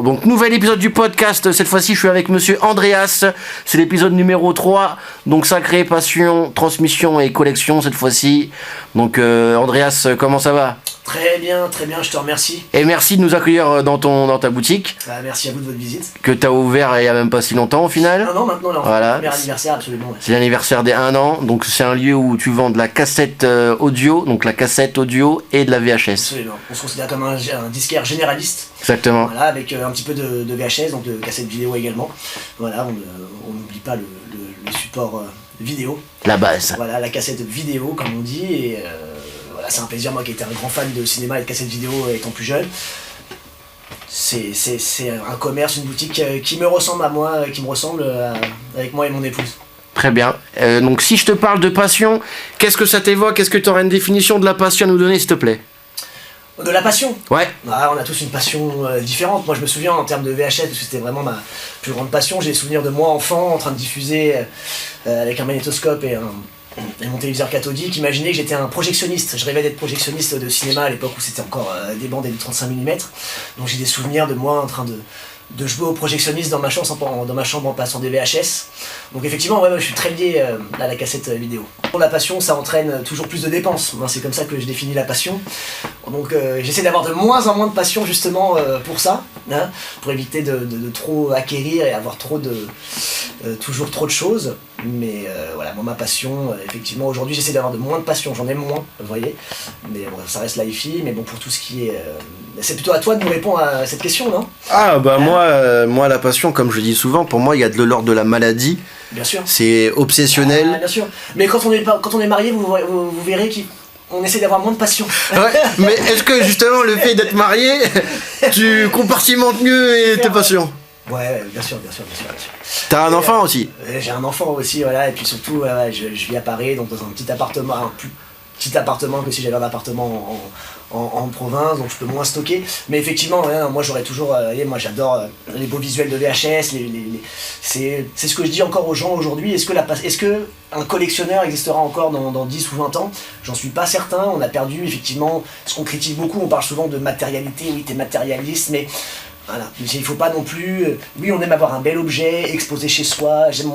Alors, donc, nouvel épisode du podcast. Cette fois-ci, je suis avec monsieur Andreas. C'est l'épisode numéro 3. Donc, sacré, passion, transmission et collection cette fois-ci. Donc, Andreas, comment ça va ? Très bien, je te remercie. Et merci de nous accueillir dans ta boutique. Merci à vous de votre visite. Que tu as ouvert il n'y a même pas si longtemps au final. 1 an maintenant, là, voilà. Premier anniversaire, absolument. Ouais. C'est l'anniversaire des 1 an. Donc, c'est un lieu où tu vends de la cassette audio, donc la cassette audio et de la VHS. Absolument. On se considère comme un disquaire généraliste. Exactement. Voilà, avec un petit peu de VHS, donc de cassette vidéo également. Voilà, on n'oublie pas le support vidéo. La base. Voilà, la cassette vidéo, comme on dit. Et voilà, c'est un plaisir, moi qui étais un grand fan de cinéma et de cassette vidéo étant plus jeune. C'est un commerce, une boutique qui me ressemble à moi, qui me ressemble avec moi et mon épouse. Très bien. Donc si je te parle de passion, qu'est-ce que ça t'évoque ? Est-ce que tu aurais une définition de la passion à nous donner, s'il te plaît ? De la passion ? Ouais. Ah, on a tous une passion différente. Moi je me souviens en termes de VHS, parce que c'était vraiment ma plus grande passion, j'ai des souvenirs de moi enfant en train de diffuser avec un magnétoscope et mon téléviseur cathodique. Imaginez que j'étais un projectionniste. Je rêvais d'être projectionniste de cinéma à l'époque où c'était encore des bandes et des 35 mm. Donc j'ai des souvenirs de moi en train de jouer au projectionniste dans ma chambre en passant des VHS. Donc effectivement, ouais, je suis très lié à la cassette vidéo. Pour la passion, ça entraîne toujours plus de dépenses. Moi, c'est comme ça que je définis la passion. Donc j'essaie d'avoir de moins en moins de passion justement pour ça, hein, pour éviter de trop acquérir et avoir toujours trop de choses. Mais voilà, moi ma passion, effectivement aujourd'hui j'essaie d'avoir de moins de passion, j'en ai moins, vous voyez. Mais bon, ça reste la hi-fi, mais bon pour tout ce qui est... c'est plutôt à toi de nous répondre à cette question, non ? Ah bah moi la passion, comme je dis souvent, pour moi il y a de l'ordre de la maladie. Bien sûr. C'est obsessionnel. Ah, bien sûr. Mais quand on est marié, vous verrez qu'on essaie d'avoir moins de passion. Ouais, mais est-ce que justement le fait d'être marié, tu compartimentes mieux tes passions ? Ouais, bien sûr. T'as un enfant aussi ? J'ai un enfant aussi, voilà, et puis surtout, je vis à Paris, donc dans un petit appartement, un plus petit appartement que si j'avais un appartement en province, donc je peux moins stocker. Mais effectivement, ouais, moi j'aurais toujours, moi j'adore les beaux visuels de VHS, c'est ce que je dis encore aux gens aujourd'hui. Est-ce que un collectionneur existera encore dans 10 ou 20 ans ? J'en suis pas certain. On a perdu effectivement ce qu'on critique beaucoup, on parle souvent de matérialité, oui t'es matérialiste, mais... Voilà, il faut pas non plus... Oui, on aime avoir un bel objet exposé chez soi. J'aime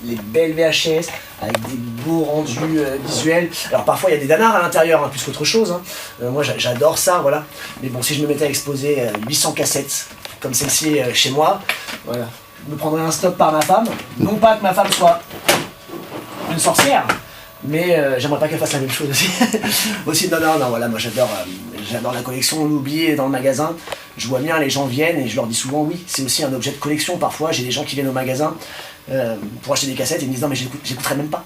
les belles VHS avec des beaux rendus visuels. Alors parfois il y a des danards à l'intérieur, hein, plus qu'autre chose. Hein. Moi j'adore ça, voilà. Mais bon, si je me mettais à exposer 800 cassettes comme celle-ci chez moi, voilà, je me prendrais un stop par ma femme. Non pas que ma femme soit une sorcière, mais j'aimerais pas qu'elle fasse la même chose aussi. Non, voilà, moi j'adore la collection, on l'oublie dans le magasin. Je vois bien, les gens viennent et je leur dis souvent oui, c'est aussi un objet de collection. Parfois j'ai des gens qui viennent au magasin pour acheter des cassettes et ils me disent non mais j'écouterai même pas.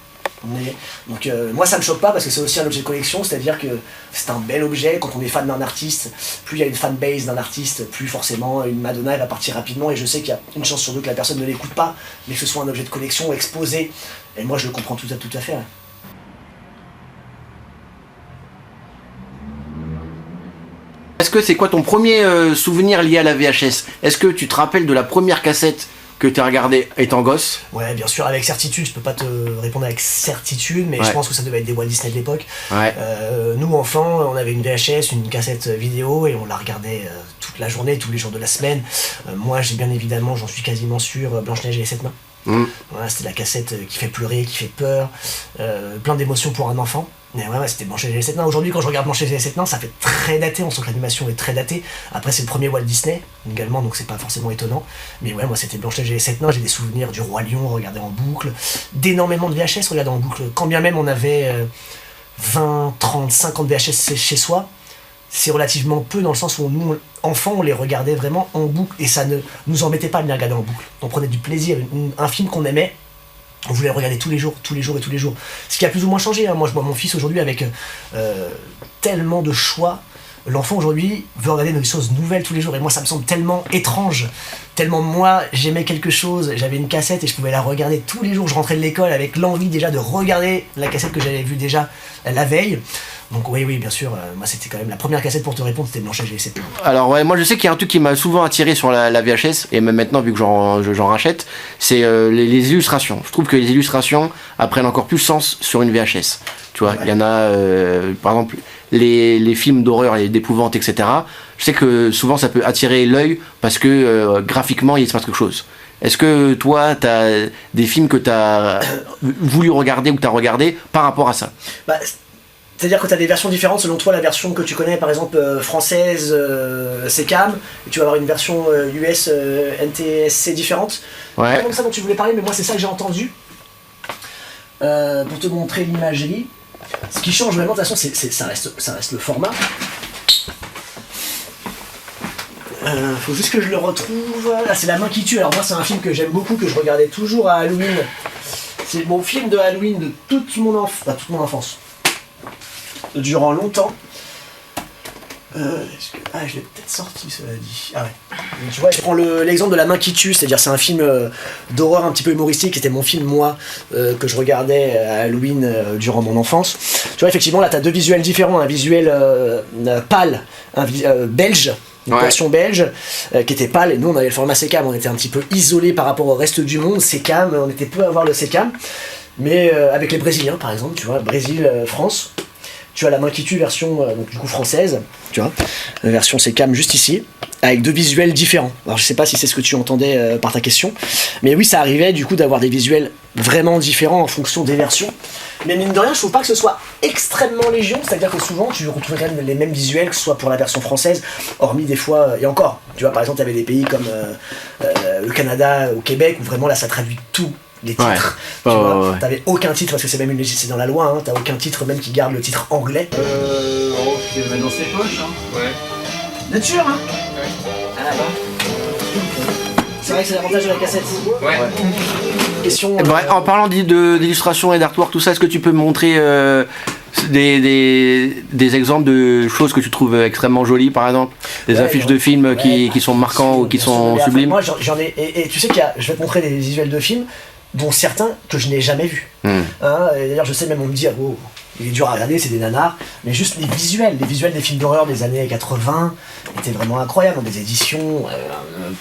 Donc moi ça me choque pas parce que c'est aussi un objet de collection, c'est-à-dire que c'est un bel objet. Quand on est fan d'un artiste, plus il y a une fanbase d'un artiste, plus forcément une Madonna elle va partir rapidement, et je sais qu'il y a une chance sur deux que la personne ne l'écoute pas, mais que ce soit un objet de collection exposé, et moi je le comprends tout à fait. Est-ce que c'est quoi ton premier souvenir lié à la VHS ? Est-ce que tu te rappelles de la première cassette que tu as regardée étant gosse ? Ouais, bien sûr, avec certitude. Je peux pas te répondre avec certitude, mais ouais. Je pense que ça devait être des Walt Disney de l'époque. Ouais. Nous, enfants, on avait une VHS, une cassette vidéo, et on la regardait toute la journée, tous les jours de la semaine. Moi, j'ai bien évidemment, j'en suis quasiment sûr, Blanche-Neige et les 7 nains. Voilà, c'était la cassette qui fait pleurer, qui fait peur, plein d'émotions pour un enfant. Mais ouais, c'était Blanche-Neige et les 7 nains. Aujourd'hui, quand je regarde Blanche-Neige et les 7 nains, ça fait très daté, on sent que l'animation est très datée. Après, c'est le premier Walt Disney également, donc c'est pas forcément étonnant. Mais ouais, moi c'était Blanche-Neige et les 7 nains, j'ai des souvenirs du Roi Lion regardé en boucle, d'énormément de VHS regardé en boucle. Quand bien même on avait 20, 30, 50 VHS chez soi, c'est relativement peu dans le sens où nous, enfants, on les regardait vraiment en boucle et ça ne nous embêtait pas de les regarder en boucle. On prenait du plaisir, un film qu'on aimait, on voulait le regarder tous les jours. Ce qui a plus ou moins changé, hein. Moi je vois mon fils aujourd'hui avec tellement de choix. L'enfant aujourd'hui veut regarder des choses nouvelles tous les jours et moi ça me semble tellement étrange, tellement moi j'aimais quelque chose, j'avais une cassette et je pouvais la regarder tous les jours. Je rentrais de l'école avec l'envie déjà de regarder la cassette que j'avais vue déjà la veille. Donc oui, bien sûr, moi c'était quand même la première cassette pour te répondre, c'était Blanche-Neige et les 7 nains. Alors ouais, moi je sais qu'il y a un truc qui m'a souvent attiré sur la VHS, et même maintenant vu que j'en rachète, c'est les illustrations. Je trouve que les illustrations apprennent encore plus sens sur une VHS. Tu vois, il y en a, par exemple, les films d'horreur et d'épouvante, etc., je sais que souvent ça peut attirer l'œil parce que graphiquement il se passe quelque chose. Est-ce que toi, tu as des films que tu as voulu regarder ou que tu as regardé par rapport à ça? C'est-à-dire que tu as des versions différentes selon toi, la version que tu connais, par exemple française, SECAM, et tu vas avoir une version US NTSC différente. Ouais. C'est comme ça dont tu voulais parler, mais moi c'est ça que j'ai entendu. Pour te montrer l'imagerie. Ce qui change vraiment, de toute façon, ça reste le format. Faut juste que je le retrouve. Là, c'est La Main qui tue. Alors moi, c'est un film que j'aime beaucoup, que je regardais toujours à Halloween. C'est mon film de Halloween de toute mon enfance. Durant longtemps. Je l'ai peut-être sorti, cela dit. Ah ouais. Donc, tu vois, je prends l'exemple de La Main qui tue, c'est-à-dire c'est un film d'horreur un petit peu humoristique. C'était mon film, moi, que je regardais à Halloween durant mon enfance. Tu vois, effectivement, là, t'as deux visuels différents. Un visuel pâle, belge. Une version belge qui était pâle, et nous on avait le format SECAM, on était un petit peu isolé par rapport au reste du monde. SECAM, on était peu à voir le SECAM, mais avec les Brésiliens par exemple, tu vois, Brésil, France, tu as La Main qui tue version donc, du coup française, tu vois, version SECAM juste ici, avec deux visuels différents. Alors je sais pas si c'est ce que tu entendais par ta question, mais oui, ça arrivait du coup d'avoir des visuels vraiment différents en fonction des versions. Mais mine de rien, je trouve pas que ce soit extrêmement légion, c'est-à-dire que souvent tu retrouves quand même les mêmes visuels, que ce soit pour la version française, hormis des fois, et encore, tu vois, par exemple, tu avais des pays comme le Canada, au Québec, où vraiment là ça traduit tout. Les titres, tu vois, t'avais aucun titre, parce que c'est même c'est dans la loi, hein, t'as aucun titre même qui garde le titre anglais. Tu le mets dans ses poches, hein. Ouais. Nature, hein. Ouais. Ah bah. C'est vrai que c'est l'avantage de la cassette. Ouais. Question. En parlant d'illustration et d'artwork, tout ça, est-ce que tu peux me montrer des exemples de choses que tu trouves extrêmement jolies, par exemple, des affiches de films qui sont marquants ou qui sont sublimes? Moi j'en ai, et tu sais je vais te montrer des visuels de films dont certains que je n'ai jamais vus. Hein, d'ailleurs je sais même on me dit oh, il est dur à regarder, c'est des nanars, mais juste les visuels des films d'horreur des années 80 étaient vraiment incroyables, dans des éditions,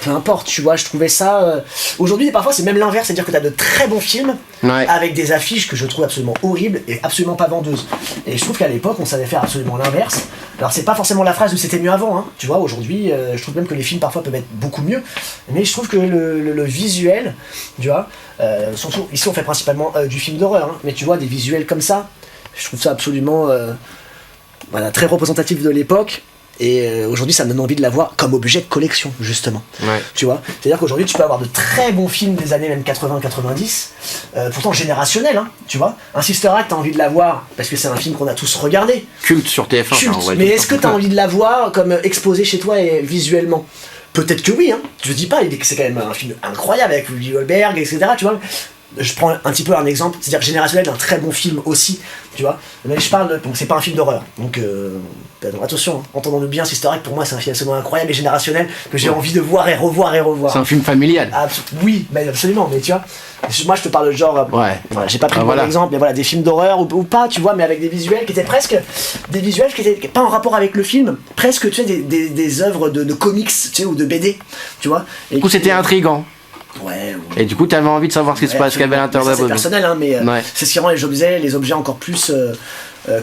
peu importe, tu vois, je trouvais ça... Aujourd'hui, parfois, c'est même l'inverse, c'est-à-dire que t'as de très bons films, avec des affiches que je trouve absolument horribles et absolument pas vendeuses. Et je trouve qu'à l'époque, on savait faire absolument l'inverse. Alors c'est pas forcément la phrase de c'était mieux avant, hein. Tu vois, aujourd'hui, je trouve même que les films parfois peuvent être beaucoup mieux, mais je trouve que le visuel, tu vois, surtout, ici on fait principalement du film d'horreur, hein, mais tu vois, des visuels comme ça, je trouve ça absolument très représentatif de l'époque, et aujourd'hui ça me donne envie de l'avoir comme objet de collection, justement. Tu vois, c'est-à-dire qu'aujourd'hui tu peux avoir de très bons films des années même 80-90, pourtant générationnels, hein, tu vois. Un Sister Act, t'as envie de l'avoir parce que c'est un film qu'on a tous regardé. Culte sur TF1. Culte, mais est-ce que t'as envie de l'avoir comme exposé chez toi et visuellement? Peut-être que oui, hein. Je dis pas, c'est quand même un film incroyable avec Whoopi Goldberg, etc. Tu vois. Je prends un petit peu un exemple, c'est-à-dire générationnel d'un très bon film aussi, tu vois. Mais je parle donc c'est pas un film d'horreur. Donc attention, hein, entendons-nous bien, Sister Act pour moi c'est un film absolument incroyable et générationnel que j'ai envie de voir et revoir et revoir. C'est un film familial. Oui, mais absolument, mais tu vois. Moi je te parle de genre, j'ai pas pris bon exemple, mais voilà, des films d'horreur ou pas, tu vois, mais avec des visuels qui étaient presque des visuels qui étaient pas en rapport avec le film, presque tu sais des œuvres de comics, tu sais, ou de BD, tu vois. Et du coup c'était intriguant. Ouais. Et du coup, tu avais envie de savoir ce qui se passe, qu'il y avait à l'intérieur de la boîte. C'est personnel, hein, mais c'est ce qui rend les objets encore plus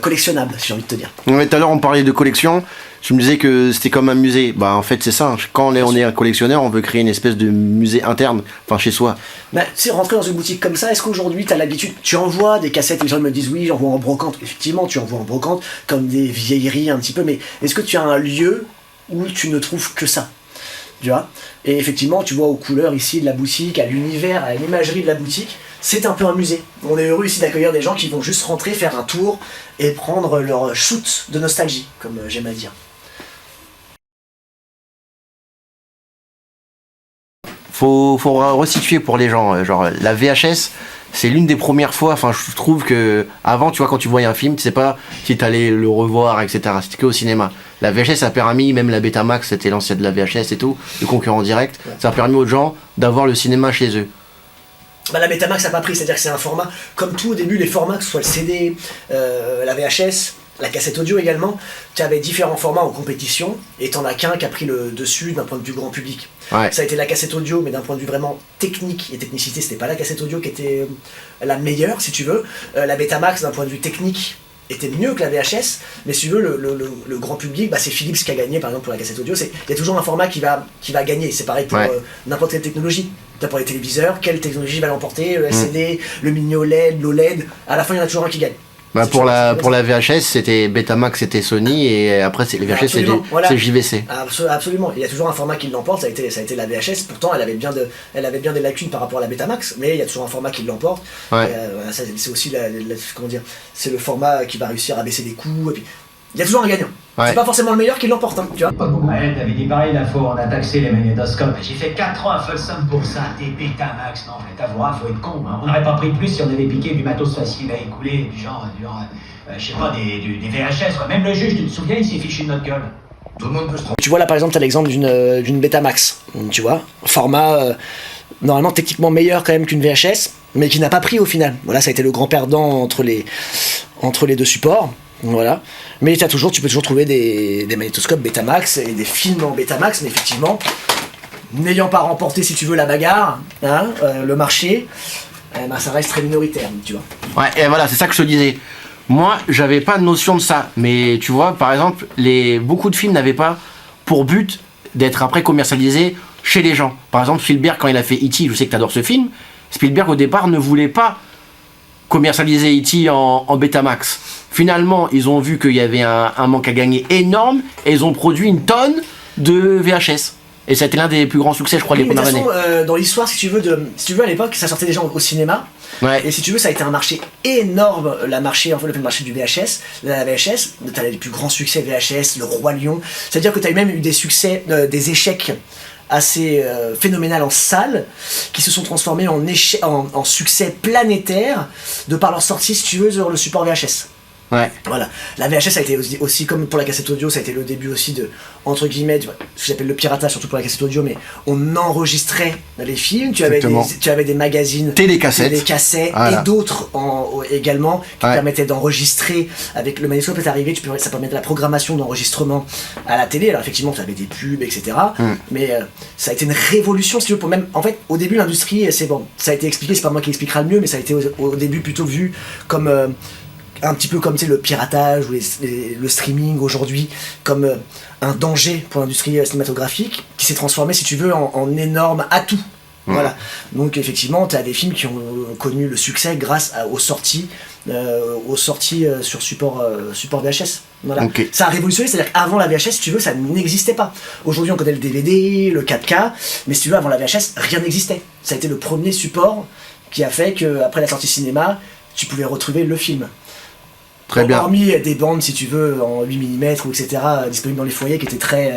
collectionnables, si j'ai envie de te dire. Ouais, tout à l'heure, on parlait de collection. Je me disais que c'était comme un musée. Bah, en fait, c'est ça. Quand on est un collectionneur, on veut créer une espèce de musée interne, enfin chez soi. Bah, tu sais, rentrer dans une boutique comme ça, est-ce qu'aujourd'hui, tu as l'habitude, tu envoies des cassettes, les gens me disent oui, j'envoie en brocante. Effectivement, tu envoies en brocante, comme des vieilleries un petit peu, mais est-ce que tu as un lieu où tu ne trouves que ça? Tu vois, et effectivement, tu vois aux couleurs ici de la boutique, à l'univers, à l'imagerie de la boutique, c'est un peu un musée. On est heureux ici d'accueillir des gens qui vont juste rentrer, faire un tour et prendre leur shoot de nostalgie, comme j'aime à dire. Faut resituer pour les gens, genre la VHS, c'est l'une des premières fois, enfin je trouve que avant, tu vois, quand tu voyais un film, tu sais pas si t'allais le revoir, etc. C'était que au cinéma. La VHS a permis, même la Betamax, c'était l'ancienne de la VHS et tout, le concurrent direct, ça a permis aux gens d'avoir le cinéma chez eux. Bah, la Betamax n'a pas pris, c'est-à-dire que c'est un format, comme tout au début, les formats, que ce soit le CD, la VHS, la cassette audio également, tu avais différents formats en compétition, et t'en as qu'un qui a pris le dessus d'un point de vue grand public. Ouais. Ça a été la cassette audio, mais d'un point de vue vraiment technique et technicité, c'était pas la cassette audio qui était la meilleure, si tu veux. La Betamax, d'un point de vue technique, était mieux que la VHS, mais si tu veux, le grand public, c'est Philips qui a gagné, par exemple, pour la cassette audio. Il y a toujours un format qui va gagner. C'est pareil pour n'importe quelle technologie. T'as pour les téléviseurs, quelle technologie va l'emporter, le LCD, le mini OLED, l'OLED, à la fin, il y en a toujours un qui gagne. Pour la VHS, c'était Betamax, c'était Sony, et après, les VHS, c'est JVC. Absolument. Il y a toujours un format qui l'emporte, ça a été la VHS. Pourtant, elle avait bien des lacunes par rapport à la Betamax, mais il y a toujours un format qui l'emporte. C'est aussi comment dire, c'est le format qui va réussir à baisser les coûts. Et puis, il y a toujours un gagnant. C'est pas forcément le meilleur qui l'emporte, hein, tu vois. Ouais, t'avais dit pareil la fois, on a taxé les magnétoscopes. J'ai fait 4 ans à Folsom pour ça, des Betamax. Non, mais t'avoueras, faut être con. Hein. On n'aurait pas pris plus si on avait piqué du matos facile à écouler, du genre je sais pas, des VHS, quoi. Même le juge, tu te souviens, il s'est fichu de notre gueule. Tout le monde peut se tromper. Tu vois là par exemple, t'as l'exemple d'une Betamax, tu vois, format normalement techniquement meilleur quand même qu'une VHS, mais qui n'a pas pris au final. Voilà, ça a été le grand perdant entre les deux supports. Voilà. Mais tu peux toujours trouver des magnétoscopes Betamax et des films en Betamax, mais effectivement, n'ayant pas remporté, si tu veux, la bagarre, le marché, ça reste très minoritaire, tu vois. Ouais, et voilà, c'est ça que je te disais. Moi, j'avais pas de notion de ça, mais tu vois, par exemple, beaucoup de films n'avaient pas pour but d'être après commercialisés chez les gens. Par exemple, Spielberg, quand il a fait E.T., je sais que tu adores ce film, Spielberg au départ ne voulait pas commercialiser E.T. en Betamax. Finalement, ils ont vu qu'il y avait un manque à gagner énorme et ils ont produit une tonne de VHS. Et ça a été l'un des plus grands succès, je crois, les premières années. Dans l'histoire, si tu veux, à l'époque, ça sortait déjà au cinéma. Ouais. Et si tu veux, ça a été un marché énorme, le marché du VHS. La VHS, t'as les plus grands succès VHS, le Roi Lion. C'est-à-dire que t'as même eu des succès, des échecs assez phénoménal en salle, qui se sont transformés en succès planétaire de par leur sortie, si tu veux, sur le support VHS. Ouais. Voilà. La VHS a été aussi, comme pour la cassette audio, ça a été le début aussi de, entre guillemets, ce que j'appelle le piratage, surtout pour la cassette audio, mais on enregistrait les films, tu avais des magazines, télécassettes voilà. Et d'autres également qui permettaient d'enregistrer. Avec le magnétoscope est arrivé, ça permettait la programmation d'enregistrement à la télé. Alors effectivement, tu avais des pubs, etc. Mais ça a été une révolution, si tu veux, pour même. En fait, au début, l'industrie, ça a été expliqué, c'est pas moi qui l'expliquera le mieux, mais ça a été au début plutôt vu comme. Un petit peu comme le piratage ou le streaming aujourd'hui comme un danger pour l'industrie cinématographique qui s'est transformé, si tu veux, en énorme atout. Voilà. Donc effectivement, tu as des films qui ont connu le succès grâce aux sorties sur support VHS. Voilà. Okay. Ça a révolutionné, c'est-à-dire qu'avant la VHS, si tu veux, ça n'existait pas. Aujourd'hui, on connaît le DVD, le 4K, mais si tu veux, avant la VHS, rien n'existait. Ça a été le premier support qui a fait qu'après la sortie cinéma, tu pouvais retrouver le film. Très bien. Hormis des bandes, si tu veux, en 8 mm ou etc., disponibles dans les foyers qui étaient très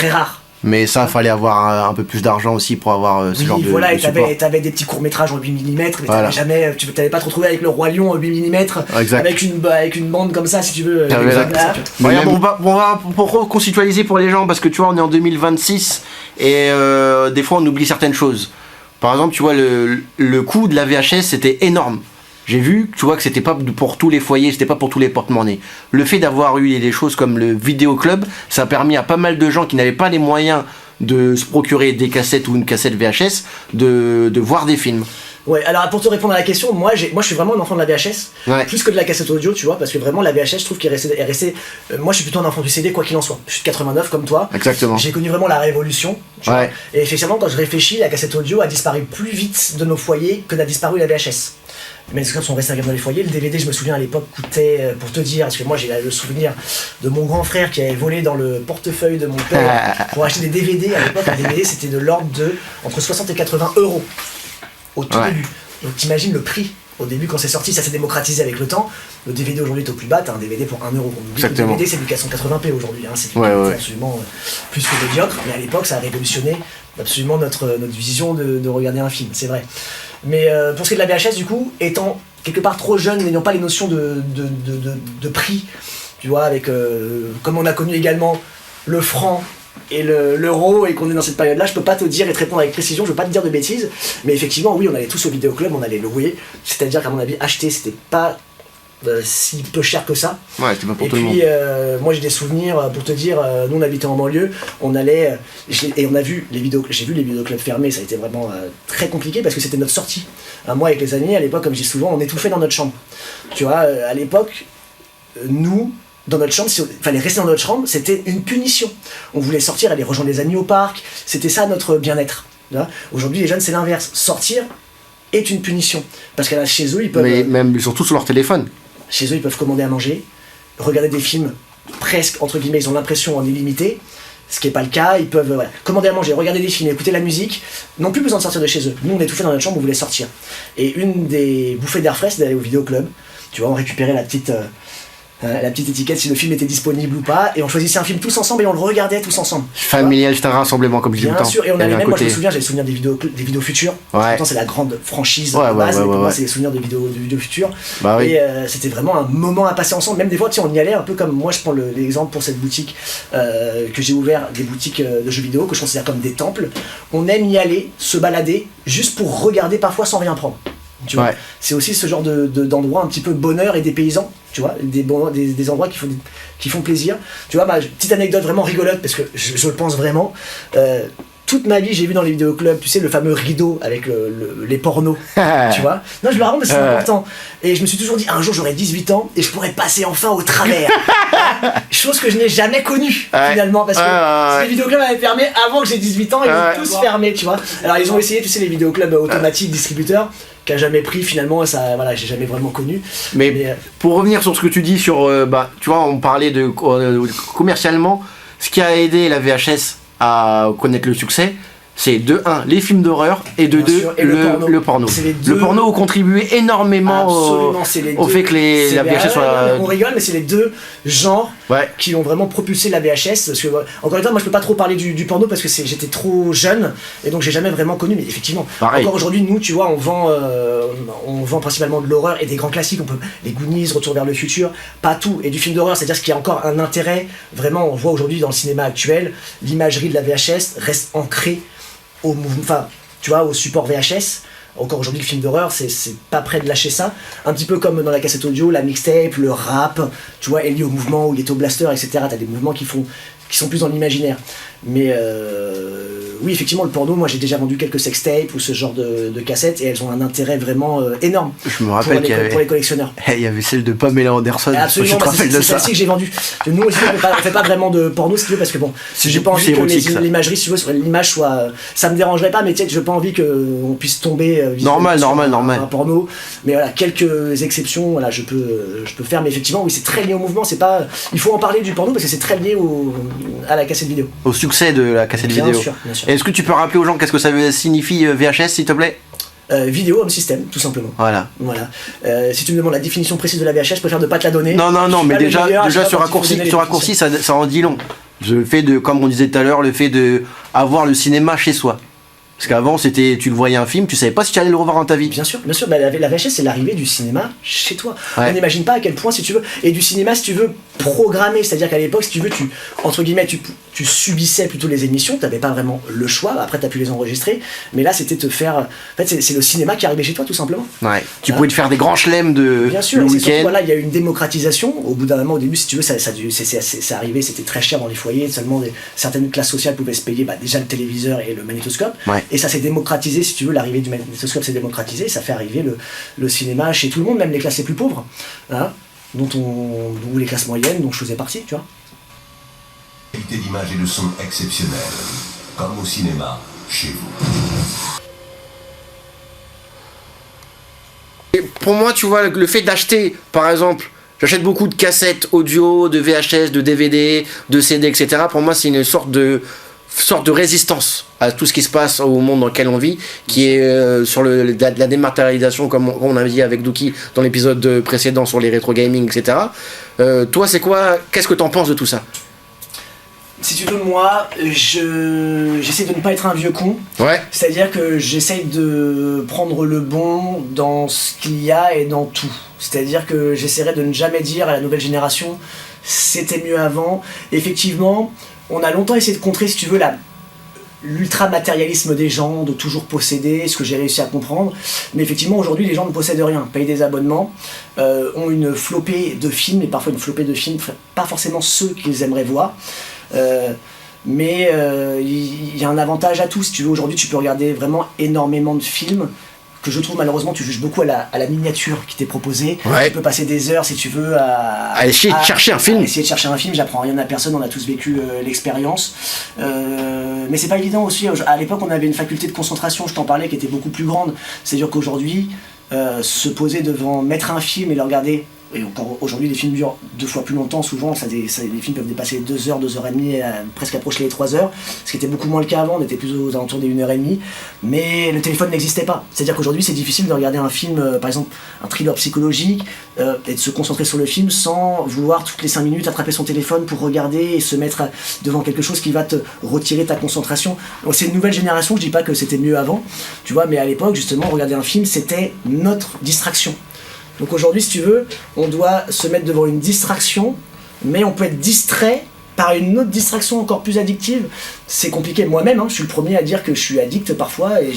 rares. Mais ça, fallait avoir un peu plus d'argent aussi pour avoir ce genre de voilà, et support. t'avais des petits courts-métrages en 8 mm, mais voilà. T'avais pas te retrouvé avec le Roi Lion en 8 mm, avec une bande comme ça, si tu veux. On va pour reconstitualiser pour les gens, parce que tu vois, on est en 2026, et des fois, on oublie certaines choses. Par exemple, tu vois, le coût de la VHS, c'était énorme. J'ai vu, tu vois, que c'était pas pour tous les foyers, c'était pas pour tous les porte-monnaies. Le fait d'avoir eu des choses comme le vidéoclub, ça a permis à pas mal de gens qui n'avaient pas les moyens de se procurer des cassettes ou une cassette VHS de voir des films. Ouais, alors pour te répondre à la question, moi je suis vraiment un enfant de la VHS, plus que de la cassette audio, tu vois, parce que vraiment la VHS, je trouve qu'elle est restée. Moi je suis plutôt un enfant du CD, quoi qu'il en soit. Je suis de 89 comme toi. Exactement. J'ai connu vraiment la révolution. Tu vois. Et effectivement, quand je réfléchis, la cassette audio a disparu plus vite de nos foyers que n'a disparu la VHS. Mais les sont restés dans les foyers. Le DVD, je me souviens à l'époque, coûtait, pour te dire, parce que moi j'ai le souvenir de mon grand frère qui avait volé dans le portefeuille de mon père pour acheter des DVD. À l'époque, un DVD c'était de l'ordre de entre 60 et 80 euros au tout début. Donc t'imagines le prix. Au début, quand c'est sorti, ça s'est démocratisé avec le temps. Le DVD aujourd'hui est au plus bas, t'as un DVD pour 1 euro. Le DVD c'est du 480p aujourd'hui, hein. C'est absolument plus que médiocre. Mais à l'époque, ça a révolutionné absolument notre vision de regarder un film, c'est vrai. Mais pour ce qui est de la VHS, du coup, étant quelque part trop jeune, n'ayant pas les notions de prix, tu vois, avec comme on a connu également le franc et l'euro et qu'on est dans cette période-là, je peux pas te dire et te répondre avec précision, je veux pas te dire de bêtises, mais effectivement, oui, on allait tous au vidéoclub, on allait louer, c'est-à-dire qu'à mon avis, acheter, c'était pas si peu cher que ça. Ouais, c'était pas pour tout le monde. Et puis, moi j'ai des souvenirs, pour te dire, nous on habitait en banlieue, on allait, et on a vu j'ai vu les vidéoclubs fermés, ça a été vraiment très compliqué parce que c'était notre sortie. Moi avec les amis, à l'époque, comme je dis souvent, on étouffait dans notre chambre. Tu vois, à l'époque, nous, dans notre chambre, si on fallait rester dans notre chambre, c'était une punition. On voulait sortir, aller rejoindre les amis au parc, c'était ça notre bien-être. Aujourd'hui, les jeunes, c'est l'inverse. Sortir est une punition. Parce que là, chez eux, ils peuvent... Mais même surtout sur leur téléphone. Chez eux, ils peuvent commander à manger, regarder des films presque, entre guillemets, ils ont l'impression en illimité, ce qui n'est pas le cas. Ils peuvent commander à manger, regarder des films, écouter la musique, n'ont plus besoin de sortir de chez eux. Nous, on étouffait dans notre chambre, on voulait sortir. Et une des bouffées d'air frais, c'est d'aller au vidéoclub. Tu vois, on récupérait la petite étiquette si le film était disponible ou pas, et on choisissait un film tous ensemble et on le regardait tous ensemble. Familial, c'était un rassemblement comme je dis tout le temps. Bien sûr, et on avait même, moi je me souviens, j'ai le souvenir des vidéos futures. Pourtant c'est la grande franchise de base, mais pour moi c'est les souvenirs des vidéos futures. Et c'était vraiment un moment à passer ensemble. Même des fois, on y allait un peu comme moi, je prends l'exemple pour cette boutique que j'ai ouvert, des boutiques de jeux vidéo que je considère comme des temples. On aime y aller, se balader, juste pour regarder parfois sans rien prendre. Tu vois, c'est aussi ce genre d'endroit un petit peu bonheur et des paysans, tu vois, des endroits qui font plaisir. Tu vois, petite anecdote vraiment rigolote, parce que je le pense vraiment. Toute ma vie, j'ai vu dans les vidéoclubs, tu sais, le fameux rideau avec les pornos, tu vois. Non, je le raconte parce que c'est important. Et je me suis toujours dit, un jour j'aurai 18 ans et je pourrai passer enfin au travers. Chose que je n'ai jamais connue, finalement, parce que les vidéoclubs avaient fermé avant que j'ai 18 ans, ils ont tous fermé, tu vois. Alors ils ont essayé, tu sais, les vidéoclubs automatiques, distributeurs, qui a jamais pris finalement, ça, voilà, j'ai jamais vraiment connu. Mais pour revenir sur ce que tu dis sur, tu vois, on parlait de commercialement, ce qui a aidé la VHS à connaître le succès, c'est de 1 les films d'horreur et de 2 le porno. Le porno a contribué énormément au fait que la VHS soit... On rigole, mais c'est les deux genres qui ont vraiment propulsé la VHS. Parce que, encore une fois, moi je peux pas trop parler du porno parce que j'étais trop jeune et donc j'ai jamais vraiment connu, mais effectivement, encore aujourd'hui, nous, tu vois, on vend principalement de l'horreur et des grands classiques. Les Goonies, Retour vers le futur, pas tout, et du film d'horreur, c'est-à-dire qu'il y a encore un intérêt. Vraiment, on voit aujourd'hui dans le cinéma actuel, l'imagerie de la VHS reste ancrée au support VHS. Encore aujourd'hui, le film d'horreur, c'est pas prêt de lâcher ça. Un petit peu comme dans la cassette audio, la mixtape, le rap, tu vois, est lié au mouvement, ou Ghetto Blaster, etc. T'as des mouvements qui sont plus dans l'imaginaire. Mais oui, effectivement, le porno, moi j'ai déjà vendu quelques sextapes ou ce genre de cassettes, et elles ont un intérêt vraiment énorme. Je me rappelle pour les collectionneurs. Il y avait celle de Pamela Anderson. Absolument, c'est celle-ci que j'ai vendue. Nous aussi, on fait pas vraiment de porno, si tu veux, parce que bon, j'ai pas envie que l'imagerie, si tu veux, l'image soit. Ça me dérangerait pas, mais tu sais, j'ai pas envie qu'on puisse tomber normal. un porno. Mais voilà, quelques exceptions, voilà, je peux faire, mais effectivement, oui, c'est très lié au mouvement. C'est pas. Il faut en parler du porno parce que c'est très lié à la cassette vidéo. Au succès de la cassette vidéo. Bien sûr. Est-ce que tu peux rappeler aux gens qu'est-ce que ça signifie VHS, s'il te plaît? Vidéo home system, tout simplement. Voilà. Si tu me demandes la définition précise de la VHS, je préfère ne pas te la donner. Non, mais déjà sur raccourci, ça en dit long. Le fait de, comme on disait tout à l'heure, le fait de avoir le cinéma chez soi. Parce qu'avant, tu le voyais un film, tu savais pas si tu allais le revoir dans ta vie. Bien sûr. Bah, la VHS, c'est l'arrivée du cinéma chez toi. On n'imagine pas à quel point, si tu veux, et du cinéma, si tu veux, programmé. C'est-à-dire qu'à l'époque, si tu veux, entre guillemets, tu subissais plutôt les émissions, tu n'avais pas vraiment le choix. Après, tu as pu les enregistrer. Mais là, c'était te faire. En fait, c'est le cinéma qui arrivait chez toi, tout simplement. Tu pouvais te faire des grands chelems Bien sûr, le week-end. Voilà, il y a eu une démocratisation. Au bout d'un moment, au début, si tu veux, c'est arrivé, c'était très cher dans les foyers. Seulement, certaines classes sociales pouvaient se payer déjà le téléviseur et le magnétoscope. Et ça s'est démocratisé, si tu veux, l'arrivée du magnétoscope s'est démocratisé, ça fait arriver le cinéma chez tout le monde, même les classes les plus pauvres, ou les classes moyennes, dont je faisais partie, tu vois. La qualité d'image et de son exceptionnelle, comme au cinéma, chez vous. Et pour moi, tu vois, le fait d'acheter, par exemple, j'achète beaucoup de cassettes audio, de VHS, de DVD, de CD, etc. Pour moi, c'est une sorte de résistance à tout ce qui se passe au monde dans lequel on vit, qui est sur la dématérialisation, comme on a dit avec Dookie dans l'épisode précédent sur les rétro gaming, etc. Toi, qu'est-ce que t'en penses de tout ça? Si tu veux, moi, j'essaie de ne pas être un vieux con. C'est-à-dire que j'essaie de prendre le bon dans ce qu'il y a et dans tout. C'est-à-dire que j'essaierai de ne jamais dire à la nouvelle génération c'était mieux avant. Effectivement, on a longtemps essayé de contrer, si tu veux, l'ultra-matérialisme des gens, de toujours posséder, ce que j'ai réussi à comprendre. Mais effectivement, aujourd'hui, les gens ne possèdent rien, payent des abonnements, ont une flopée de films, et parfois une flopée de films, pas forcément ceux qu'ils aimeraient voir. Mais il y a un avantage à tout. Si tu veux, aujourd'hui, tu peux regarder vraiment énormément de films que je trouve malheureusement tu juges beaucoup à la miniature qui t'est proposée. Ouais. Tu peux passer des heures si tu veux à essayer de chercher un film. à essayer de chercher un film, j'apprends rien à personne, on a tous vécu l'expérience. Mais c'est pas évident aussi, à l'époque on avait une faculté de concentration, je t'en parlais, qui était beaucoup plus grande. C'est-à-dire qu'aujourd'hui, se poser devant, mettre un film et le regarder, et encore aujourd'hui les films durent 2 fois plus longtemps souvent, les films peuvent dépasser 2 heures, 2 heures et demie, presque approcher les 3 heures, ce qui était beaucoup moins le cas avant, on était plus aux alentours des 1 heure et demie, mais le téléphone n'existait pas. C'est-à-dire qu'aujourd'hui c'est difficile de regarder un film, par exemple un thriller psychologique, et de se concentrer sur le film sans vouloir toutes les 5 minutes attraper son téléphone pour regarder et se mettre devant quelque chose qui va te retirer ta concentration. Donc, c'est une nouvelle génération, je dis pas que c'était mieux avant, tu vois, mais à l'époque justement regarder un film c'était notre distraction. Donc aujourd'hui, si tu veux, on doit se mettre devant une distraction, mais on peut être distrait par une autre distraction encore plus addictive. C'est compliqué. Moi-même, je suis le premier à dire que je suis addict parfois, et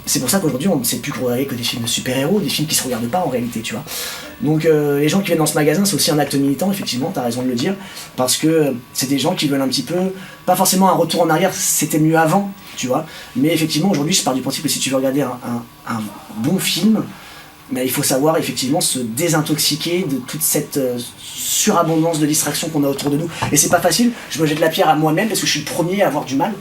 c'est pour ça qu'aujourd'hui, on ne sait plus regarder que des films de super-héros, des films qui se regardent pas en réalité, tu vois. Donc les gens qui viennent dans ce magasin, c'est aussi un acte militant, effectivement, t'as raison de le dire, parce que c'est des gens qui veulent un petit peu, pas forcément un retour en arrière, c'était mieux avant, tu vois, mais effectivement, aujourd'hui, je pars du principe que si tu veux regarder un bon film, mais il faut savoir effectivement se désintoxiquer de toute cette surabondance de distractions qu'on a autour de nous. Et c'est pas facile, je me jette la pierre à moi-même parce que je suis le premier à avoir du mal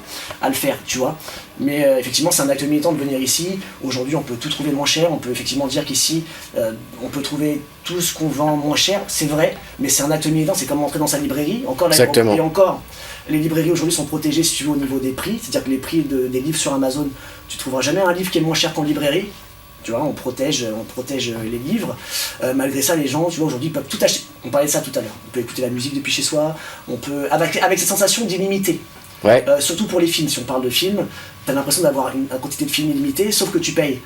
à le faire, tu vois. Mais effectivement, c'est un acte militant de venir ici. Aujourd'hui, on peut tout trouver moins cher. On peut effectivement dire qu'ici, on peut trouver tout ce qu'on vend moins cher. C'est vrai, mais c'est un acte militant. C'est comme entrer dans sa librairie. Exactement. Et encore, les librairies aujourd'hui sont protégées, si tu veux, au niveau des prix. C'est-à-dire que les prix des livres sur Amazon, tu trouveras jamais un livre qui est moins cher qu'en librairie. Tu vois, on protège les livres. Malgré ça, les gens, tu vois, aujourd'hui, peuvent tout acheter. On parlait de ça tout à l'heure. On peut écouter la musique depuis chez soi. On peut, avec cette sensation d'illimité. Ouais. Surtout pour les films. Si on parle de films, t'as l'impression d'avoir une quantité de films illimitée, sauf que tu payes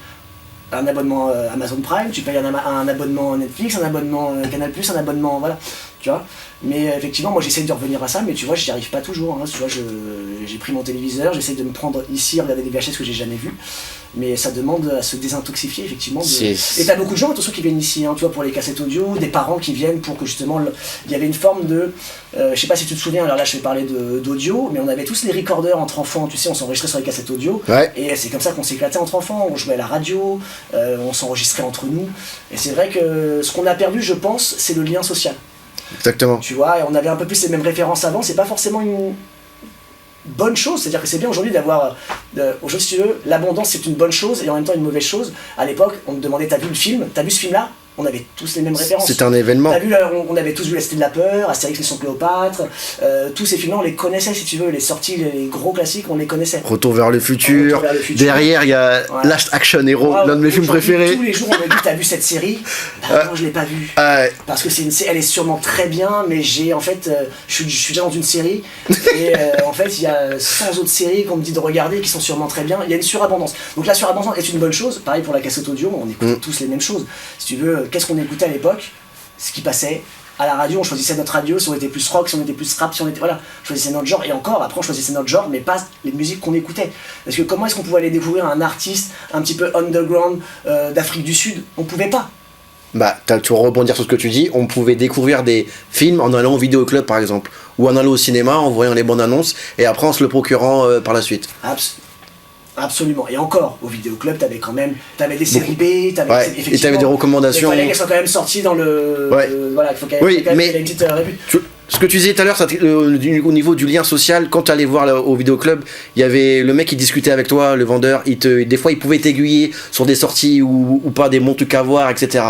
un abonnement Amazon Prime, tu payes un abonnement Netflix, un abonnement Canal+, un abonnement, voilà. Tu vois. Mais effectivement, moi j'essaie de revenir à ça, mais tu vois, j'y arrive pas toujours. Tu vois, j'ai pris mon téléviseur, j'essaie de me prendre ici, regarder des VHS que j'ai jamais vus. Mais ça demande à se désintoxifier, effectivement. Et t'as beaucoup de gens, attention, qui viennent ici, tu vois, pour les cassettes audio, des parents qui viennent pour que justement, il y avait une forme de... je sais pas si tu te souviens, alors là je vais parler d'audio, mais on avait tous les recorders entre enfants, tu sais, on s'enregistrait sur les cassettes audio, ouais. Et c'est comme ça qu'on s'éclatait entre enfants, on jouait à la radio, on s'enregistrait entre nous, et c'est vrai que ce qu'on a perdu, je pense, c'est le lien social. Exactement. Tu vois, et on avait un peu plus les mêmes références avant, c'est pas forcément une bonne chose, c'est-à-dire que c'est bien aujourd'hui d'avoir, aujourd'hui si tu veux, l'abondance c'est une bonne chose et en même temps une mauvaise chose. À l'époque, on me demandait, t'as vu le film, t'as vu ce film-là? On avait tous les mêmes références. C'était un événement. T'as vu, on avait tous vu La Cité de la Peur, Astérix Mission Cléopâtre, tous ces films-là on les connaissait, si tu veux, les sorties, les gros classiques, on les connaissait. Retour vers le futur. Derrière il y a Last Action Hero, l'un de mes films préférés. Tous les jours on me dit, t'as vu cette série? Non, je l'ai pas vue. Parce que elle est sûrement très bien, mais je suis déjà dans une série et en fait il y a 100 autres séries qu'on me dit de regarder qui sont sûrement très bien. Il y a une surabondance. Donc la surabondance est une bonne chose. Pareil pour la cassette audio, on écoute tous les mêmes choses. Si tu veux, qu'est-ce qu'on écoutait à l'époque? Ce qui passait à la radio, on choisissait notre radio, si on était plus rock, si on était plus rap, si on était... Voilà, on choisissait notre genre, et encore, après on choisissait notre genre, mais pas les musiques qu'on écoutait. Parce que comment est-ce qu'on pouvait aller découvrir un artiste un petit peu underground d'Afrique du Sud? On pouvait pas. Bah, tu vas rebondir sur ce que tu dis, on pouvait découvrir des films en allant au vidéoclub par exemple, ou en allant au cinéma, en voyant les bandes annonces, et après en se le procurant par la suite. Absolument. Et encore, au vidéoclub, t'avais des séries B, et t'avais des recommandations. Il fallait qu'elles soient quand même sorties dans le... voilà, il faut qu'elle ait une petite revue. Ce que tu disais tout à l'heure, au niveau du lien social, quand tu allais voir au vidéoclub, il y avait le mec qui discutait avec toi, le vendeur, des fois il pouvait t'aiguiller sur des sorties ou pas, des bons trucs à voir, etc.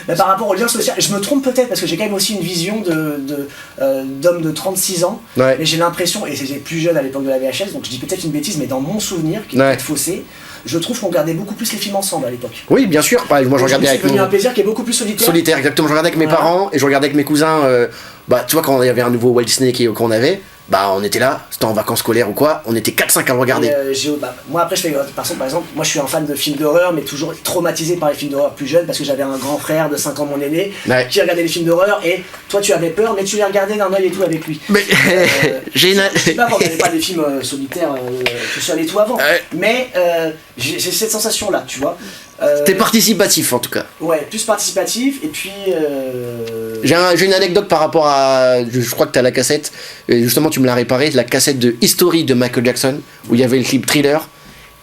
Mais par rapport au lien social, je me trompe peut-être parce que j'ai quand même aussi une vision d'homme de 36 ans, mais j'ai l'impression, et j'étais plus jeune à l'époque de la VHS, donc je dis peut-être une bêtise, mais dans mon souvenir, qui est peut-être faussé, je trouve qu'on regardait beaucoup plus les films ensemble à l'époque. Oui, bien sûr, moi je regardais avec un plaisir qui est beaucoup plus solitaire. Solitaire, exactement, je regardais avec mes parents et je regardais avec mes cousins, tu vois, quand il y avait un nouveau Walt Disney qu'on avait, on était là, c'était en vacances scolaires ou quoi, on était 4-5 à le regarder. Moi après je fais, par exemple, moi je suis un fan de films d'horreur, mais toujours traumatisé par les films d'horreur plus jeunes, parce que j'avais un grand frère de 5 ans, mon aîné, qui regardait les films d'horreur, et toi tu avais peur, mais tu les regardais d'un œil et tout avec lui. Mais je sais pas, on n'avait pas des films solitaires, je suis allé tout avant, mais j'ai cette sensation là, tu vois. T'es participatif en tout cas. Ouais, plus participatif, et puis... J'ai une anecdote par rapport à... Je crois que t'as la cassette, et justement tu me l'as réparée, la cassette de History de Michael Jackson, où il y avait le clip Thriller,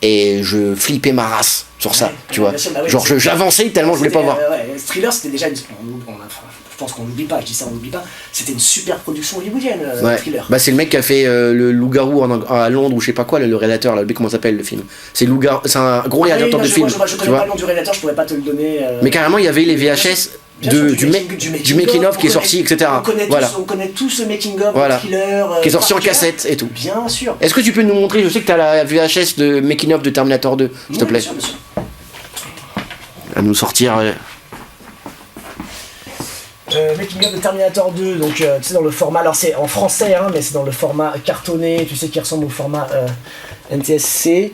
et je flippais ma race sur ça, tu vois. Bien sûr, bah oui, Genre j'avançais tellement je voulais pas voir. Thriller, c'était déjà je pense qu'on l'oublie pas, je dis ça, on l'oublie pas. C'était une super production hollywoodienne, Ouais. Thriller. Bah c'est le mec qui a fait le loup-garou à Londres ou je sais pas quoi, le réalisateur, là, comment ça s'appelle le film. C'est loup-garou, c'est un gros réalisateur de film. Je connais pas le nom du réalisateur, je pourrais pas te le donner. Mais carrément il y avait les VHS du making of qui est sorti, etc. On connaît tous le making of, Voilà. Thriller, Qui est sorti en cassette et tout. Bien sûr. Est-ce que tu peux nous montrer, je sais que t'as la VHS de making of de Terminator 2, s'il te plaît. Bien sûr. À nous sortir. Making of de Terminator 2, donc tu sais dans le format, alors c'est en français hein, mais c'est dans le format cartonné, tu sais qui ressemble au format NTSC.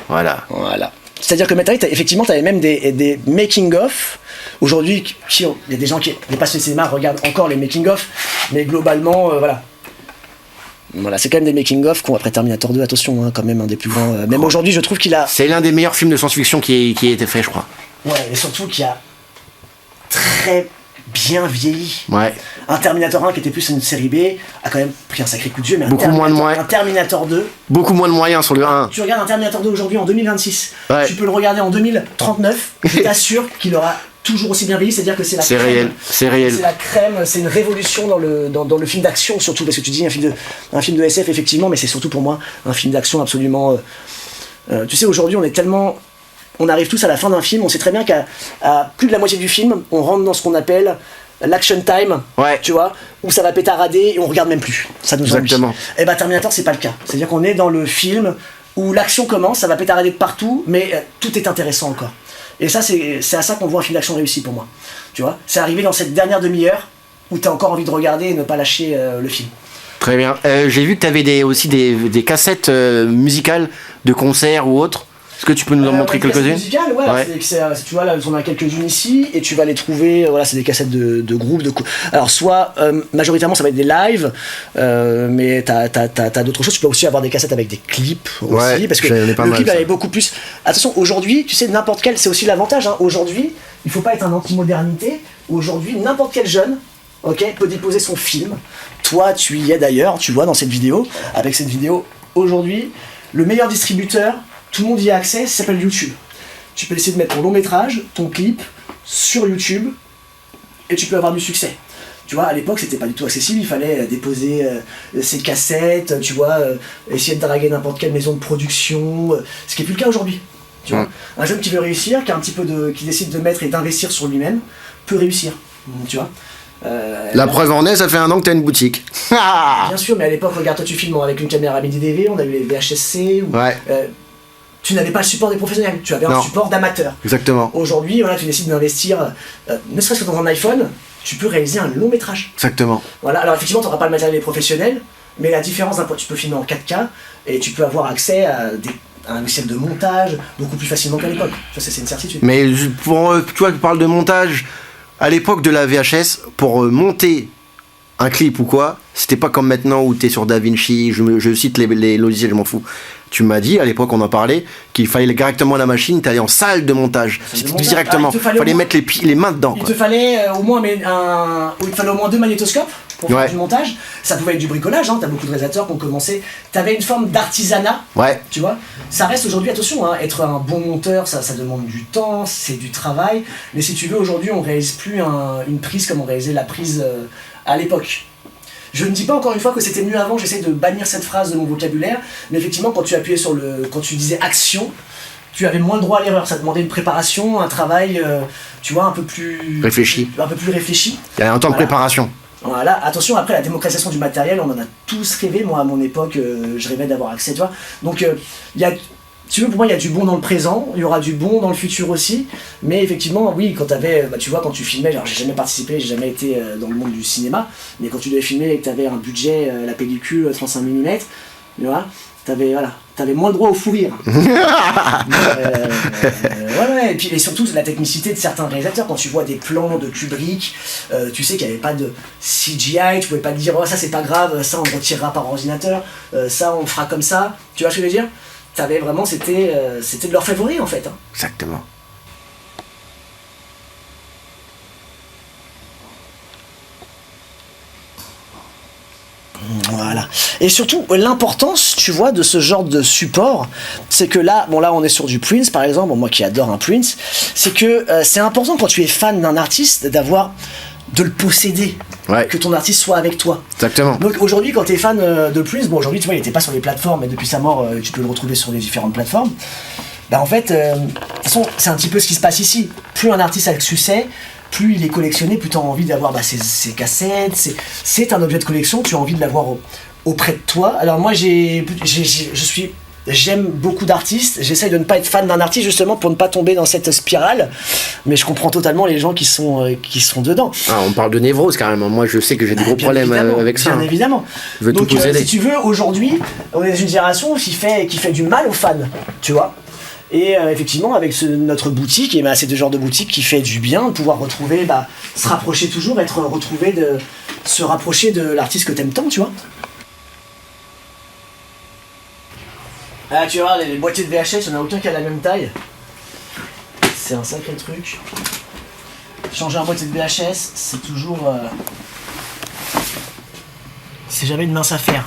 Voilà. C'est-à-dire que maintenant, effectivement, tu avais même des making-of. Aujourd'hui, il y a des gens qui, les passionnés de cinéma, regardent encore les making-of, mais globalement, voilà. Voilà, c'est quand même des making-of qu'on après Terminator 2, attention, hein, quand même un des plus grands. Même aujourd'hui, je trouve qu'il a. C'est l'un des meilleurs films de science-fiction qui a été fait, je crois. Ouais, et surtout qu'il a très bien vieilli. Ouais. Un Terminator 1 qui était plus une série B a quand même pris un sacré coup de vieux, mais un Terminator 2. Beaucoup moins de moyens sur le 1. Tu regardes un Terminator 2 aujourd'hui en 2026, Ouais. tu peux le regarder en 2039, je t'assure qu'il aura toujours aussi bien vieilli, c'est-à-dire que c'est la crème. Réel, c'est réel. C'est la crème, c'est une révolution dans le film d'action surtout, parce que tu dis un film de SF effectivement, mais c'est surtout pour moi un film d'action absolument... tu sais, aujourd'hui on est tellement... On arrive tous à la fin d'un film, on sait très bien qu'à plus de la moitié du film, on rentre dans ce qu'on appelle l'action time, Ouais. tu vois, où ça va pétarader et on regarde même plus. Ça nous ennuie. Exactement. Et bah Terminator, c'est pas le cas. C'est-à-dire qu'on est dans le film où l'action commence, ça va pétarader de partout, mais tout est intéressant encore. Et ça, c'est à ça qu'on voit un film d'action réussi pour moi. Tu vois, c'est arrivé dans cette dernière demi-heure où t'as encore envie de regarder et ne pas lâcher le film. Très bien. J'ai vu que tu avais aussi des cassettes musicales de concerts ou autres. Est-ce que tu peux nous en montrer quelques-unes? Musicales, ouais. Ouais. Tu vois, là, on a quelques-unes ici, et tu vas les trouver, voilà, c'est des cassettes de groupes. Alors, soit, majoritairement, ça va être des lives, mais t'as d'autres choses. Tu peux aussi avoir des cassettes avec des clips aussi, Ouais, parce que j'en ai pas le mal, clip ça. avait beaucoup plus. Attention, aujourd'hui, tu sais, n'importe quel, c'est aussi l'avantage, hein. Aujourd'hui, il faut pas être un anti-modernité. Aujourd'hui, n'importe quel jeune, ok, peut déposer son film. Toi, tu y es d'ailleurs, tu vois, dans cette vidéo. Avec cette vidéo, aujourd'hui, le meilleur distributeur, tout le monde y a accès, ça s'appelle YouTube. Tu peux essayer de mettre ton long métrage, ton clip, sur YouTube, et tu peux avoir du succès. Tu vois, à l'époque, c'était pas du tout accessible, il fallait déposer ses cassettes, tu vois, essayer de draguer n'importe quelle maison de production, ce qui est plus le cas aujourd'hui. Tu vois, un jeune qui veut réussir, qui décide de mettre et d'investir sur lui-même, peut réussir. Tu vois. La preuve en est, ça fait 1 an que t'as une boutique. Bien sûr, mais à l'époque, regarde, toi tu filmes avec une caméra midi DV, on avait les VHSC, ou, Ouais. tu n'avais pas le support des professionnels, tu avais Non. un support d'amateurs. Exactement. Aujourd'hui, voilà, tu décides d'investir, ne serait-ce que dans un iPhone, tu peux réaliser un long métrage. Exactement. Voilà, alors effectivement, tu n'auras pas le matériel des professionnels, mais la différence tu peux filmer en 4K et tu peux avoir accès à un logiciel de montage beaucoup plus facilement qu'à l'époque. Ça, c'est une certitude. Mais pour, tu vois, tu parles de montage. À l'époque de la VHS, pour monter un clip ou quoi, c'était pas comme maintenant où t'es sur DaVinci, je cite les logiciels, je m'en fous. Tu m'as dit, à l'époque on en parlait, qu'il fallait directement la machine, t'allais en salle de montage. C'était directement, il te fallait mettre les mains dedans. Il Quoi. te fallait au moins il fallait au moins 2 magnétoscopes pour faire du montage. Ça pouvait être du bricolage, hein. T'as beaucoup de réalisateurs qui ont commencé. T'avais une forme d'artisanat, Ouais. tu vois. Ça reste aujourd'hui, attention, hein, être un bon monteur, ça demande du temps, c'est du travail. Mais si tu veux, aujourd'hui, on réalise plus une prise comme on réalisait la prise à l'époque. Je ne dis pas encore une fois que c'était mieux avant, j'essaie de bannir cette phrase de mon vocabulaire, mais effectivement, quand tu appuyais quand tu disais action, tu avais moins le droit à l'erreur. Ça demandait une préparation, un travail, tu vois, un peu plus Réfléchi. Il y a un temps de préparation. Voilà, attention, après la démocratisation du matériel, on en a tous rêvé. Moi, à mon époque, je rêvais d'avoir accès, tu vois. Donc, pour moi, il y a du bon dans le présent, il y aura du bon dans le futur aussi. Mais effectivement, oui, quand tu vois, quand tu filmais, alors j'ai jamais participé, j'ai jamais été dans le monde du cinéma, mais quand tu devais filmer et que tu avais un budget, la pellicule 35 mm, tu vois, t'avais moins le droit au fou rire. Ouais, et surtout la technicité de certains réalisateurs, quand tu vois des plans de Kubrick, tu sais qu'il n'y avait pas de CGI, tu pouvais pas te dire oh ça c'est pas grave, ça on le retirera par ordinateur, ça on fera comme ça, tu vois ce que je veux dire? T'avais vraiment, c'était de leur favori en fait. Hein. Exactement. Voilà. Et surtout, l'importance, tu vois, de ce genre de support, c'est que là, on est sur du Prince, par exemple, moi qui adore un Prince, c'est que c'est important quand tu es fan d'un artiste de le posséder. Ouais. Que ton artiste soit avec toi. Exactement. Donc aujourd'hui, quand tu es fan de Prince, aujourd'hui, tu vois, il était pas sur les plateformes, mais depuis sa mort, tu peux le retrouver sur les différentes plateformes. Bah en fait, de toute façon, c'est un petit peu ce qui se passe ici. Plus un artiste a de succès, plus il est collectionné, plus tu as envie d'avoir ses cassettes, c'est un objet de collection, tu as envie de l'avoir auprès de toi. Alors moi, j'aime beaucoup d'artistes, j'essaye de ne pas être fan d'un artiste justement pour ne pas tomber dans cette spirale, mais je comprends totalement les gens qui sont dedans. Ah, on parle de névrose carrément, moi je sais que j'ai des gros problèmes avec ça. Bien évidemment. Je veux donc tout posséder. si tu veux, aujourd'hui, on est dans une génération qui fait du mal aux fans, tu vois. Et effectivement, avec notre boutique, et c'est ce genre de boutique qui fait du bien, de pouvoir retrouver, se rapprocher toujours, se rapprocher de l'artiste que t'aimes tant, tu vois. Ah, tu vois, les boîtiers de VHS, il n'y en a aucun qui a la même taille. C'est un sacré truc. Changer un boîtier de VHS, c'est toujours... c'est jamais une mince affaire.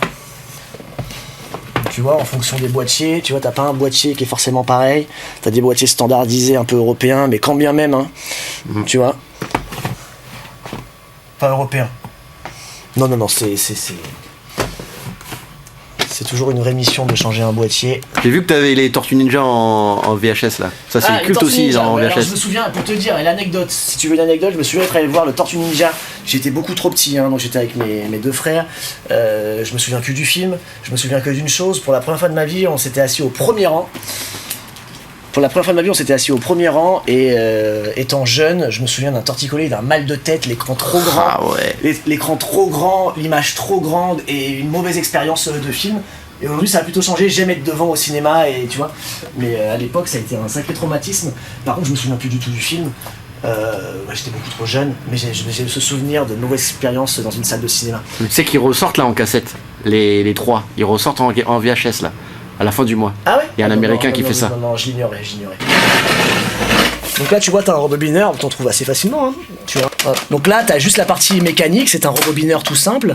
Tu vois, en fonction des boîtiers, tu vois, t'as pas un boîtier qui est forcément pareil. T'as des boîtiers standardisés un peu européens, mais quand bien même, hein, tu vois. Pas européen. Non, c'est toujours une vraie mission de changer un boîtier. J'ai vu que t'avais les Tortues Ninja en VHS là. Ça c'est culte aussi Ninja, en VHS. Alors, je me souviens, pour te dire, et l'anecdote, si tu veux une anecdote, je me souviens être allé voir le Tortue Ninja. J'étais beaucoup trop petit, donc j'étais avec mes deux frères. Je me souviens que du film, je me souviens que d'une chose. Pour la première fois de ma vie, on s'était assis au premier rang. Et étant jeune, je me souviens d'un torticolis, d'un mal de tête, l'écran trop grand. Ah ouais. L'écran trop grand, l'image trop grande et une mauvaise expérience de film. Et aujourd'hui ça a plutôt changé, j'aime être devant au cinéma et tu vois. Mais à l'époque ça a été un sacré traumatisme. Par contre je me souviens plus du tout du film. J'étais beaucoup trop jeune, mais j'ai ce souvenir de mauvaises expériences dans une salle de cinéma. Tu sais qu'ils ressortent là en cassette, les trois. Ils ressortent en VHS là, à la fin du mois. Ah ouais. Il y a un Américain qui fait ça. Non, je l'ignorais. Donc là tu vois t'as un rembobineur, t'en trouves assez facilement, hein, tu vois. Donc là t'as juste la partie mécanique, c'est un rembobineur tout simple,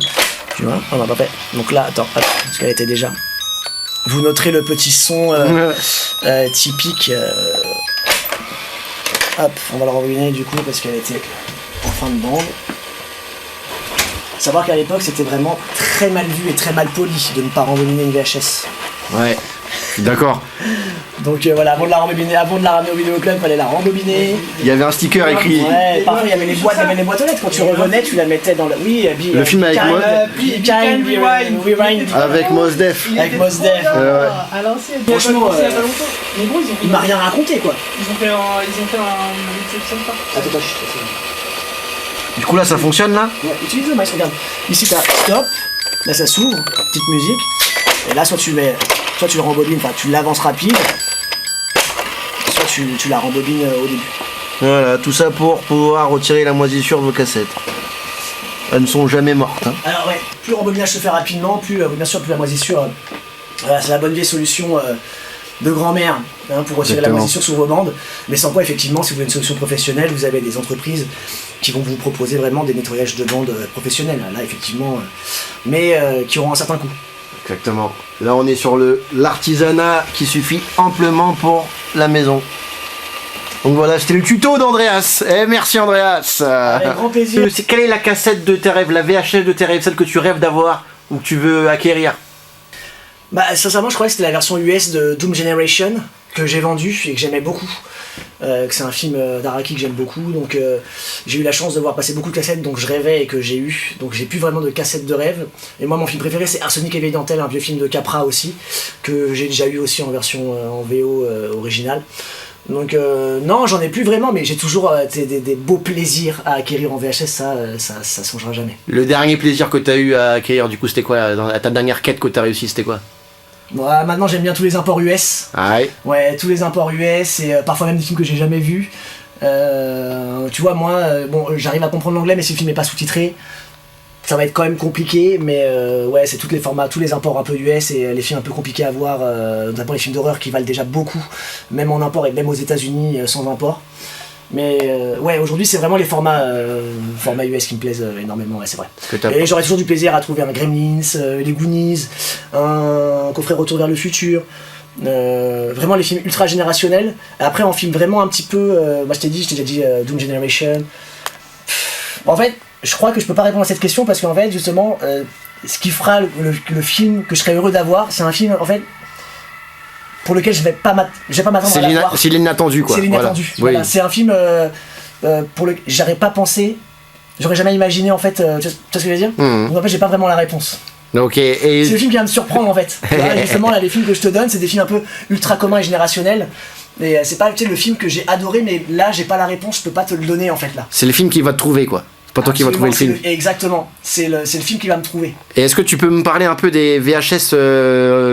tu vois. On a pas fait. Donc là attends, parce qu'elle était déjà. Vous noterez le petit son typique. Hop, on va le rembobiner du coup parce qu'elle était en fin de bande. Savoir qu'à l'époque c'était vraiment très mal vu et très mal poli de ne pas rembobiner une VHS. Ouais, je suis d'accord. Donc voilà, avant de la ramener au vidéoclub, il fallait la rembobiner. Il y avait un sticker écrit. Ouais, parfois il y avait les boîtes aux lettres. Quand tu revenais, tu la mettais dans le. Oui, le film avec Mos Rewind. Avec Mos Def. Avec Mos Def. À l'ancienne. Franchement, Il y a pas longtemps. Mais gros, il m'a rien raconté quoi. Ils ont fait un exception de ça. Attends, Du coup là ça fonctionne là. ouais, utilise le maïs, regarde. Ici t'as stop, là ça s'ouvre, petite musique. Et là soit tu le rembobines, enfin tu l'avances rapide. Soit tu la rembobines au début. Voilà, tout ça pour pouvoir retirer la moisissure de vos cassettes. Elles ne sont jamais mortes. Hein. Alors ouais, plus le rembobinage se fait rapidement, plus bien sûr plus la moisissure. Voilà, c'est la bonne vieille solution de grand-mère pour retirer Exactement. la moisissure sur vos bandes. Mais sans quoi effectivement, si vous voulez une solution professionnelle, vous avez des entreprises qui vont vous proposer vraiment des nettoyages de bandes professionnels. Là effectivement, mais qui auront un certain coût. Exactement. Là on est sur l'artisanat qui suffit amplement pour la maison. Donc voilà, c'était le tuto d'Andreas. Merci Andreas. Avec grand plaisir. Quelle est la cassette de tes rêves, la VHS de tes rêves, celle que tu rêves d'avoir ou que tu veux acquérir? Bah sincèrement je crois que c'était la version US de Doom Generation que j'ai vendue et que j'aimais beaucoup. Que c'est un film d'Araki que j'aime beaucoup, donc j'ai eu la chance de voir passer beaucoup de cassettes donc je rêvais et que j'ai eu, donc j'ai plus vraiment de cassettes de rêve. Et moi mon film préféré c'est Arsenic et Vieille Dentelle, un vieux film de Capra aussi, que j'ai déjà eu aussi en version en VO originale. Donc non j'en ai plus vraiment, mais j'ai toujours des beaux plaisirs à acquérir en VHS, ça changera jamais. Le dernier plaisir que tu as eu à acquérir du coup c'était quoi? À ta dernière quête que tu as réussi c'était quoi? Moi maintenant j'aime bien tous les imports US. Ah ouais. Ouais, tous les imports US et parfois même des films que j'ai jamais vus. Tu vois, moi, bon, j'arrive à comprendre l'anglais, mais si le film n'est pas sous-titré, ça va être quand même compliqué. Mais ouais, c'est tous les formats, tous les imports un peu US et les films un peu compliqués à voir, notamment les films d'horreur qui valent déjà beaucoup, même en import et même aux États-Unis sans import. Mais ouais, aujourd'hui c'est vraiment les formats US qui me plaisent énormément, ouais, c'est vrai. Et j'aurais toujours du plaisir à trouver un Gremlins, les Goonies, un coffret Retour vers le futur. Vraiment les films ultra générationnels. Après en film vraiment un petit peu, moi je t'ai déjà dit Doom Generation. En fait, je crois que je peux pas répondre à cette question parce qu'en fait justement, ce qui fera le film que je serais heureux d'avoir, c'est un film en fait pour lequel je vais pas m'attendre à l'avoir. C'est l'inattendu quoi. C'est l'inattendu. Voilà. Oui. C'est un film pour lequel j'aurais pas pensé, j'aurais jamais imaginé en fait. Tu vois ce que je veux dire? Donc en fait j'ai pas vraiment la réponse. Ok. Et... C'est le film qui va me surprendre en fait. Là, justement là les films que je te donne c'est des films un peu ultra communs et générationnels. Et c'est pas le film que j'ai adoré mais là j'ai pas la réponse, je peux pas te le donner en fait là. C'est le film qui va te trouver quoi. C'est pas toi qui va trouver le film. Exactement, c'est le film qui va me trouver. Et est-ce que tu peux me parler un peu des VHS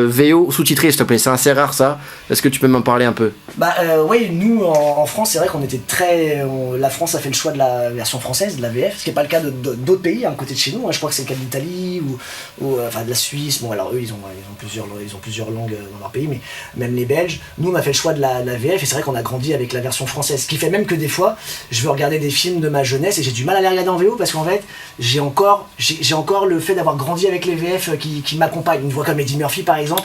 VO sous-titrés s'il te plaît? C'est assez rare ça. Est-ce que tu peux m'en parler un peu? Bah oui, nous en France c'est vrai qu'on était la France a fait le choix de la version française, de la VF, ce qui n'est pas le cas d'autres pays à côté de chez nous, hein. Je crois que c'est le cas de l'Italie ou enfin de la Suisse. Bon alors eux ils ont plusieurs langues dans leur pays, mais même les Belges, nous on a fait le choix de la VF et c'est vrai qu'on a grandi avec la version française. Ce qui fait même que des fois je veux regarder des films de ma jeunesse et j'ai du mal à les regarder en VO parce qu'en fait j'ai encore le fait d'avoir grandi avec les VF qui m'accompagnent. Une voix comme Eddie Murphy par exemple.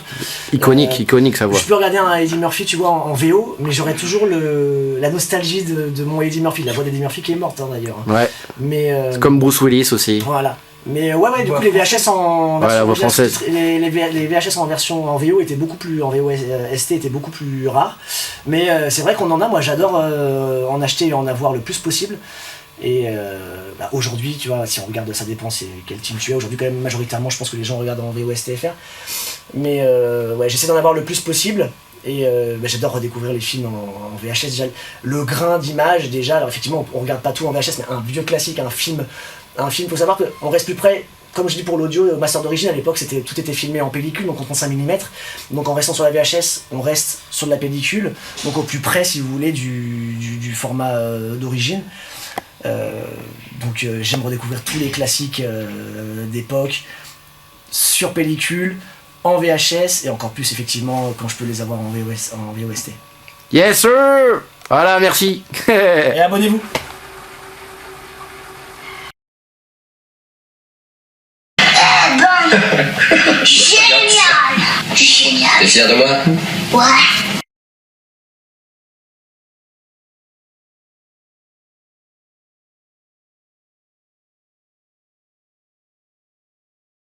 Iconique sa voix. Je peux regarder un Eddie Murphy tu vois en VO, mais j'aurais toujours la nostalgie de mon Eddie Murphy, la voix d'Eddie Murphy qui est morte hein, d'ailleurs. Ouais. Mais c'est comme Bruce Willis aussi. Voilà. Mais ouais du coup les VHS en version française. Les VHS en version en VO étaient beaucoup plus en VO ST étaient beaucoup plus rares. Mais c'est vrai qu'on en a, moi j'adore en acheter et en avoir le plus possible. Et aujourd'hui, tu vois, si on regarde, ça dépend c'est quel team tu es. Aujourd'hui, quand même, majoritairement, je pense que les gens regardent en VOSTFR. Mais ouais, j'essaie d'en avoir le plus possible. Et j'adore redécouvrir les films en VHS. Déjà, le grain d'image, déjà, alors effectivement, on regarde pas tout en VHS, mais un vieux classique, un film, faut savoir qu'on reste plus près. Comme je dis pour l'audio, Master d'origine à l'époque tout était filmé en pellicule, donc en 35 mm. Donc en restant sur la VHS, on reste sur de la pellicule, donc au plus près si vous voulez du format d'origine. Donc j'aime redécouvrir tous les classiques d'époque sur pellicule, en VHS et encore plus effectivement quand je peux les avoir en VOST. Yes sir. Voilà, merci. Et abonnez-vous. Génial! Génial! T'es fier de moi? Ouais!